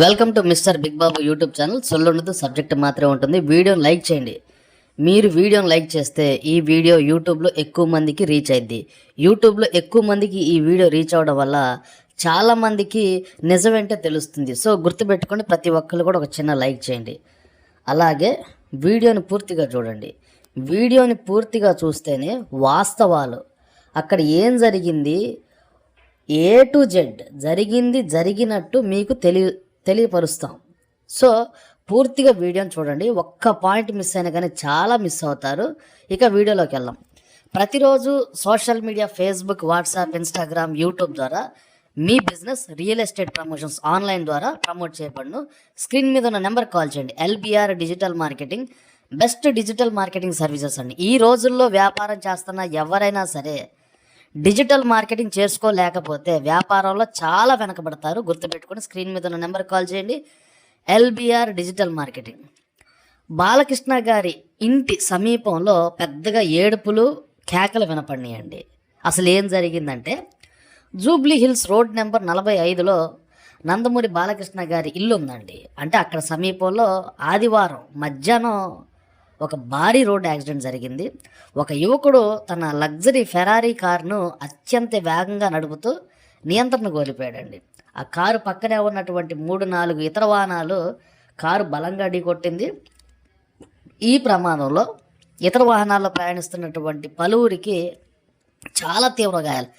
Welcome to mister big Babu YouTube channel. సొల్లుండదు, subject మాత్రమే ఉంటుంది. వీడియోని లైక్ చేయండి. మీరు వీడియోని లైక్ చేస్తే ఈ వీడియో యూట్యూబ్లో ఎక్కువ మందికి రీచ్ అయింది. యూట్యూబ్లో ఎక్కువ మందికి ఈ వీడియో రీచ్ అవ్వడం వల్ల చాలామందికి నిజమేంటో తెలుస్తుంది. సో గుర్తుపెట్టుకొని ప్రతి ఒక్కరు కూడా ఒక చిన్న లైక్ చేయండి. అలాగే వీడియోని పూర్తిగా చూడండి. వీడియోని పూర్తిగా చూస్తేనే వాస్తవాలు, అక్కడ ఏం జరిగింది, ఏ టు జెడ్ జరిగినట్టు మీకు తెలియపరుస్తాం. సో పూర్తిగా వీడియోని చూడండి. ఒక్క పాయింట్ మిస్ అయినా కానీ చాలా మిస్ అవుతారు. ఇక వీడియోలోకి వెళ్దాం. ప్రతిరోజు social media, Facebook, WhatsApp, Instagram, YouTube ద్వారా మీ business, real estate promotions online ద్వారా ప్రమోట్ చేయబడును. స్క్రీన్ మీద ఉన్న నెంబర్ కాల్ చేయండి. LBR digital marketing best digital marketing services అండి. ఈ రోజుల్లో వ్యాపారం చేస్తున్న ఎవరైనా సరే డిజిటల్ మార్కెటింగ్ చేసుకోలేకపోతే వ్యాపారంలో చాలా వెనకబడతారు. గుర్తుపెట్టుకుని స్క్రీన్ మీద ఉన్న నెంబర్ కాల్ చేయండి. LBR digital marketing. బాలకృష్ణ గారి ఇంటి సమీపంలో పెద్దగా ఏడుపులు, కేకలు వినపడినాయండి. అసలు ఏం జరిగిందంటే, జూబ్లీ హిల్స్ రోడ్ నెంబర్ 45లో నందమూరి బాలకృష్ణ గారి ఇల్లు ఉందండి. అంటే అక్కడ సమీపంలో ఆదివారం మధ్యాహ్నం ఒక భారీ రోడ్ యాక్సిడెంట్ జరిగింది. ఒక యువకుడు తన లగ్జరీ ఫెరారీ కారును అత్యంత వేగంగా నడుపుతూ నియంత్రణ కోల్పోయాడండి. ఆ కారు పక్కనే ఉన్నటువంటి 3-4 ఇతర వాహనాలు కారు బలంగా ఢీకొట్టింది. ఈ ప్రమాదంలో ఇతర వాహనాల్లో ప్రయాణిస్తున్నటువంటి పలువురికి చాలా తీవ్ర గాయాలు,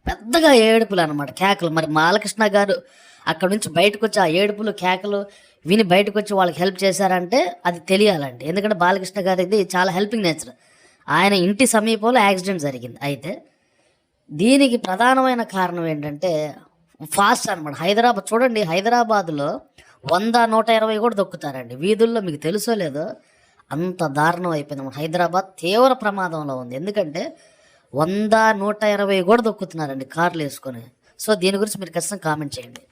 పెద్దగా ఏడుపులు అనమాట, కేకలు. మరి బాలకృష్ణ గారు అక్కడ నుంచి బయటకు వచ్చి ఆ ఏడుపులు, కేకలు విని బయటకు వచ్చి వాళ్ళకి హెల్ప్ చేశారంటే అది తెలియాలండి. ఎందుకంటే బాలకృష్ణ గారిది చాలా హెల్పింగ్ నేచర్. ఆయన ఇంటి సమీపంలో యాక్సిడెంట్ జరిగింది. అయితే దీనికి ప్రధానమైన కారణం ఏంటంటే ఫాస్ట్ అనమాట. హైదరాబాద్ చూడండి, హైదరాబాద్లో 100-120 కూడా దొక్కుతారండి వీధుల్లో. మీకు తెలుసో లేదో అంత దారుణం అయిపోయింది. హైదరాబాద్ తీవ్ర ప్రమాదంలో ఉంది. ఎందుకంటే 100-120 కూడా దొక్కుతున్నారండి కార్లు వేసుకొని. సో దీని గురించి మీరు ఖచ్చితంగా కామెంట్ చేయండి.